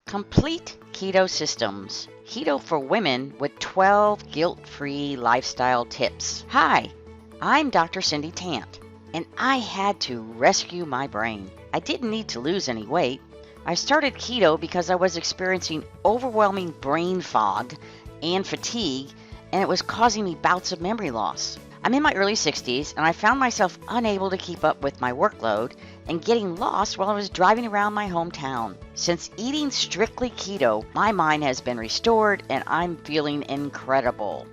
Complete Keto Systems. Keto for women with 12 guilt-free lifestyle tips. Hi, I'm Dr. Cindy Tant, and I had to rescue my brain. I didn't need to lose any weight. I started keto because I was experiencing overwhelming brain fog and fatigue, and it was causing me bouts of memory loss. I'm in my early 60s, and I found myself unable to keep up with my workload and getting lost while I was driving around my hometown. Since eating strictly keto, my mind has been restored, and I'm feeling incredible.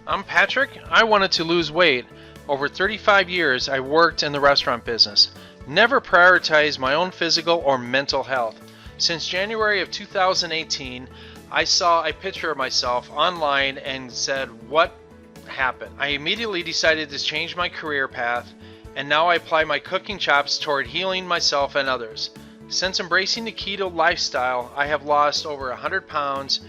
I'm Patrick. I wanted to lose weight. Over 35 years, I worked in the restaurant business. Never prioritized my own physical or mental health. Since January of 2018, I saw a picture of myself online and said, what happened? I immediately decided to change my career path, and now I apply my cooking chops toward healing myself and others. Since embracing the keto lifestyle, I have lost over 100 pounds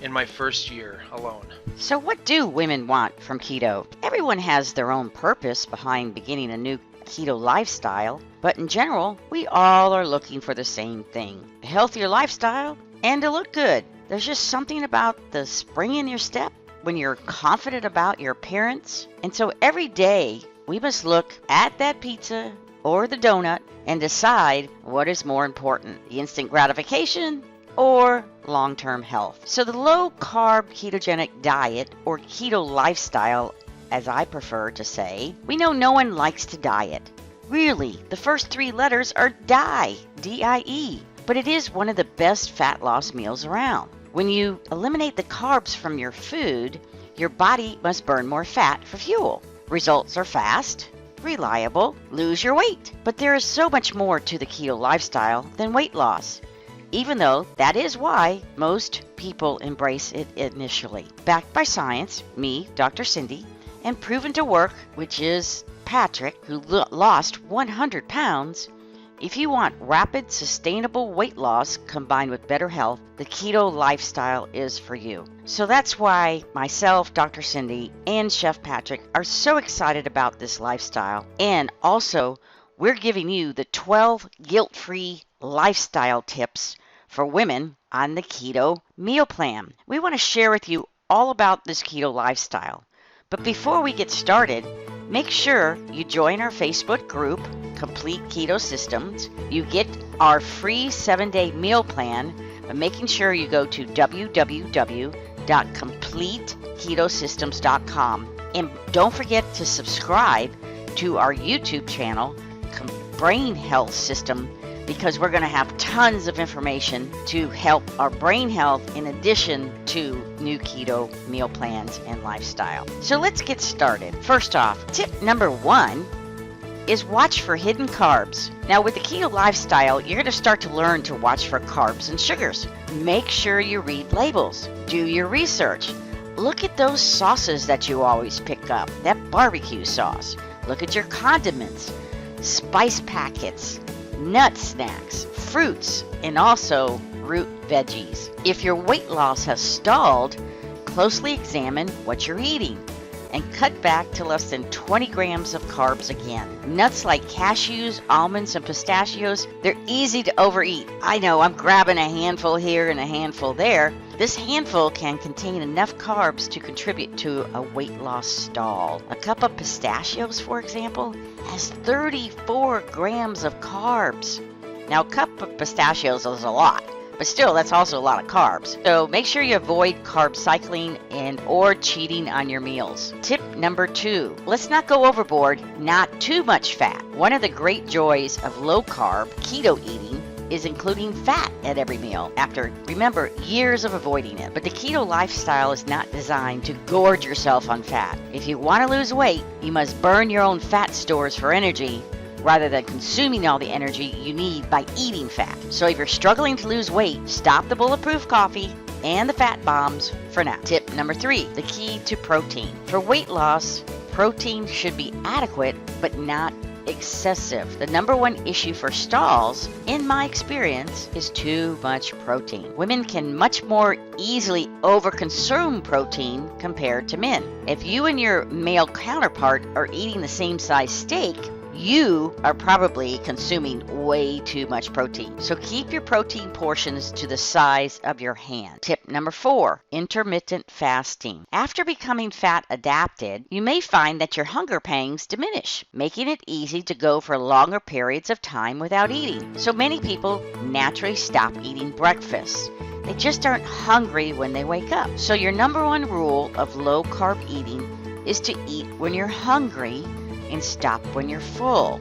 in my first year alone. So what do women want from keto? Everyone has their own purpose behind beginning a new keto lifestyle, but in general, we all are looking for the same thing: a healthier lifestyle and to look good. There's just something about the spring in your step when you're confident about your appearance. And so every day we must look at that pizza or the donut and decide what is more important, the instant gratification or long-term health. So the low-carb ketogenic diet, or keto lifestyle as I prefer to say, we know no one likes to diet. Really, the first three letters are DIE, D-I-E, but it is one of the best fat loss meals around. When you eliminate the carbs from your food, your body must burn more fat for fuel. Results are fast, reliable, lose your weight. But there is so much more to the keto lifestyle than weight loss, even though that is why most people embrace it initially. Backed by science, me, Dr. Cindy, and proven to work, which is Patrick, who lost 100 pounds, if you want rapid, sustainable weight loss combined with better health, the keto lifestyle is for you. So that's why myself, Dr. Cindy, and Chef Patrick are so excited about this lifestyle. And also, we're giving you the 12 guilt-free lifestyle tips for women on the keto meal plan. We want to share with you all about this keto lifestyle. But before we get started, make sure you join our Facebook group, Complete Keto Systems. You get our free 7-day meal plan by making sure you go to www.completeketosystems.com. And don't forget to subscribe to our YouTube channel, Brain Health System, because we're going to have tons of information to help our brain health in addition to new keto meal plans and lifestyle. So let's get started. First off, tip number 1 is watch for hidden carbs. Now with the keto lifestyle, you're going to start to learn to watch for carbs and sugars. Make sure you read labels. Do your research. Look at those sauces that you always pick up, that barbecue sauce. Look at your condiments, spice packets, nut snacks, fruits, and also root veggies. If your weight loss has stalled, closely examine what you're eating and cut back to less than 20 grams of carbs again. Nuts like cashews, almonds, and pistachios, they're easy to overeat. I know, I'm grabbing a handful here and a handful there. This handful can contain enough carbs to contribute to a weight loss stall. A cup of pistachios, for example, has 34 grams of carbs. Now, a cup of pistachios is a lot, but still, that's also a lot of carbs. So make sure you avoid carb cycling or cheating on your meals. Tip number 2, let's not go overboard, not too much fat. One of the great joys of low-carb keto eating is including fat at every meal after, remember, years of avoiding it. But the keto lifestyle is not designed to gorge yourself on fat. If you want to lose weight, you must burn your own fat stores for energy rather than consuming all the energy you need by eating fat. So if you're struggling to lose weight, stop the bulletproof coffee and the fat bombs for now. Tip number 3, the key to protein. For weight loss, protein should be adequate but not excessive. The number one issue for stalls, in my experience, is too much protein. Women can much more easily overconsume protein compared to men. If you and your male counterpart are eating the same size steak, you are probably consuming way too much protein. So keep your protein portions to the size of your hand. Tip number 4, intermittent fasting. After becoming fat adapted, you may find that your hunger pangs diminish, making it easy to go for longer periods of time without eating. So many people naturally stop eating breakfast. They just aren't hungry when they wake up. So your number one rule of low carb eating is to eat when you're hungry and stop when you're full.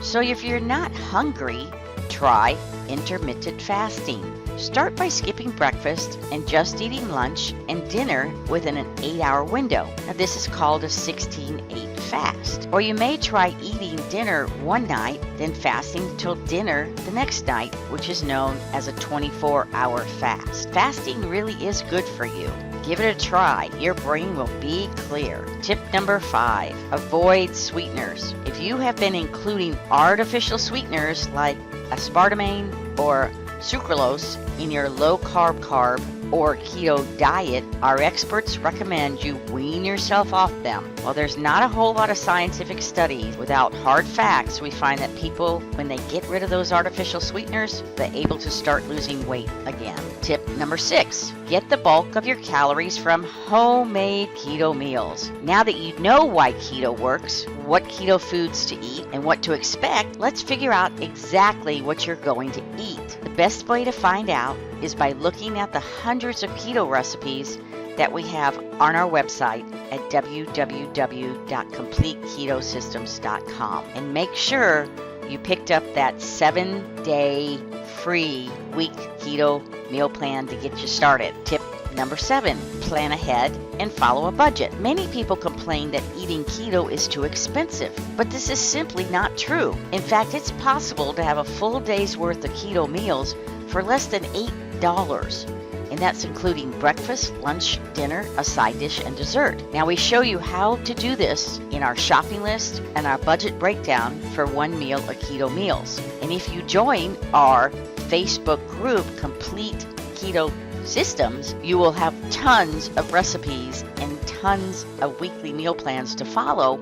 So if you're not hungry, try intermittent fasting. Start by skipping breakfast and just eating lunch and dinner within an 8-hour window. Now this is called a 16-8 fast. Or you may try eating dinner one night, then fasting until dinner the next night, which is known as a 24-hour fast. Fasting really is good for you. Give it a try. Your brain will be clear. Tip number 5, avoid sweeteners. If you have been including artificial sweeteners like aspartame or sucralose in your low-carb or keto diet, our experts recommend you wean yourself off them. While there's not a whole lot of scientific studies, without hard facts, we find that people, when they get rid of those artificial sweeteners, they're able to start losing weight again. Tip number 6, get the bulk of your calories from homemade keto meals. Now that you know why keto works, what keto foods to eat, and what to expect, let's figure out exactly what you're going to eat. The best way to find out is by looking at the hundreds of keto recipes that we have on our website at www.completeketosystems.com, and make sure you picked up that 7-day free week keto meal plan to get you started. Tip number 7, plan ahead and follow a budget. Many people complain that eating keto is too expensive, but this is simply not true. In fact, it's possible to have a full day's worth of keto meals for less than $8, and that's including breakfast, lunch, dinner, a side dish, and dessert. Now we show you how to do this in our shopping list and our budget breakdown for one meal of keto meals. And if you join our Facebook group, Complete Keto Systems, you will have tons of recipes and tons of weekly meal plans to follow,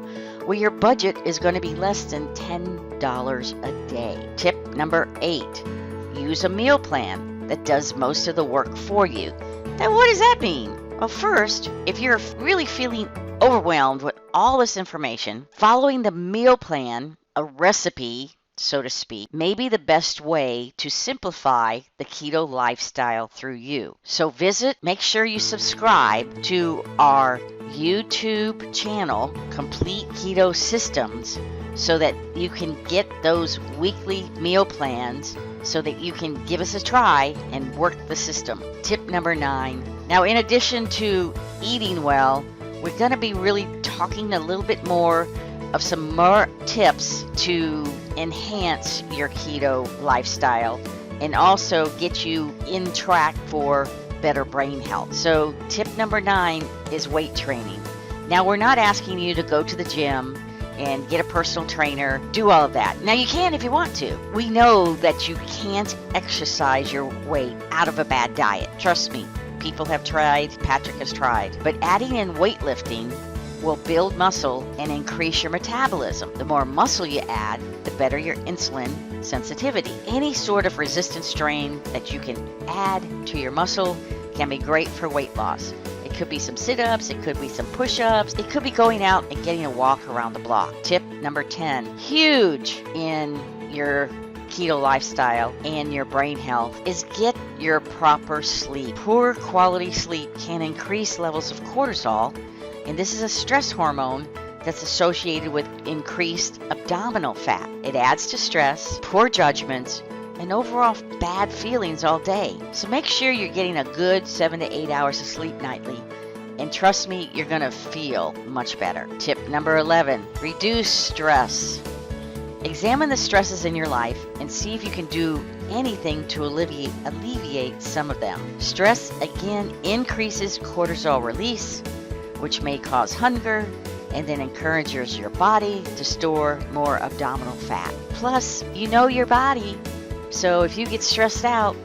where your budget is going to be less than $10 a day. Tip number 8, use a meal plan that does most of the work for you. Now, what does that mean? Well, first, if you're really feeling overwhelmed with all this information, following the meal plan, a recipe, so to speak, may be the best way to simplify the keto lifestyle through you. So make sure you subscribe to our YouTube channel, Complete Keto Systems, so that you can get those weekly meal plans so that you can give us a try and work the system. Tip number 9. Now, in addition to eating well, we're going to be really talking a little bit more of some more tips to enhance your keto lifestyle and also get you in track for better brain health. So tip number 9 is weight training. Now, we're not asking you to go to the gym and get a personal trainer, do all of that. Now, you can if you want to. We know that you can't exercise your weight out of a bad diet. Trust me, people have tried, Patrick has tried. But adding in weightlifting will build muscle and increase your metabolism. The more muscle you add, the better your insulin sensitivity. Any sort of resistance strain that you can add to your muscle can be great for weight loss. It could be some sit-ups, it could be some push-ups, it could be going out and getting a walk around the block. Tip number 10, huge in your keto lifestyle and your brain health, is get your proper sleep. Poor quality sleep can increase levels of cortisol, and this is a stress hormone that's associated with increased abdominal fat. It adds to stress, poor judgments, and overall bad feelings all day. So make sure you're getting a good 7 to 8 hours of sleep nightly. And trust me, you're going to feel much better. Tip number 11, reduce stress. Examine the stresses in your life and see if you can do anything to alleviate some of them. Stress, again, increases cortisol release, which may cause hunger, and then encourages your body to store more abdominal fat. Plus, you know your body. So if you get stressed out,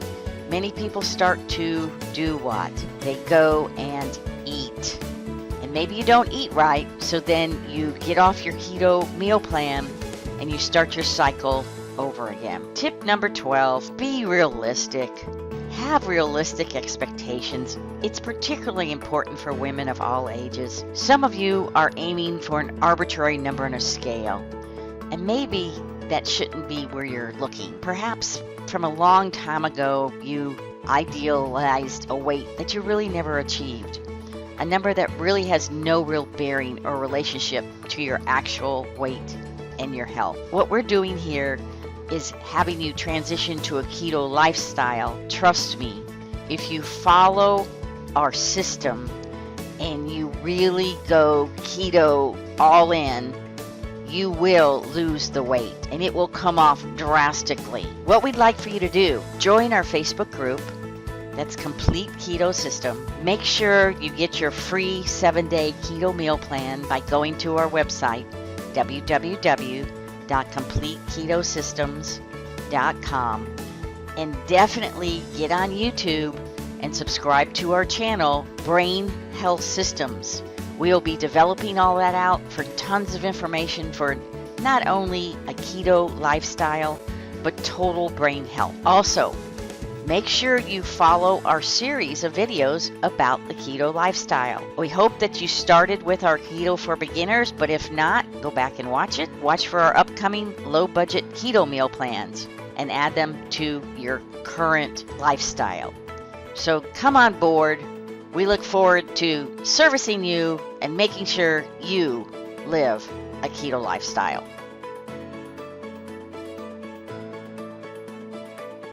many people start to do what? They go and eat. And maybe you don't eat right, so then you get off your keto meal plan and you start your cycle over again. Tip number 12, be realistic. Have realistic expectations. It's particularly important for women of all ages. Some of you are aiming for an arbitrary number on a scale, and maybe that shouldn't be where you're looking. Perhaps from a long time ago, you idealized a weight that you really never achieved, a number that really has no real bearing or relationship to your actual weight and your health. What we're doing here is having you transition to a keto lifestyle. Trust me, if you follow our system and you really go keto all in, you will lose the weight and it will come off drastically. What we'd like for you to do, join our Facebook group. That's Complete Keto System. Make sure you get your free 7-day keto meal plan by going to our website, www.completeketosystems.com, and definitely get on YouTube and subscribe to our channel, Brain Health Systems. We'll be developing all that out for tons of information for not only a keto lifestyle, but total brain health. Also, make sure you follow our series of videos about the keto lifestyle. We hope that you started with our Keto for Beginners, but if not, go back and watch it. Watch for our upcoming low-budget keto meal plans and add them to your current lifestyle. So come on board. We look forward to servicing you and making sure you live a keto lifestyle.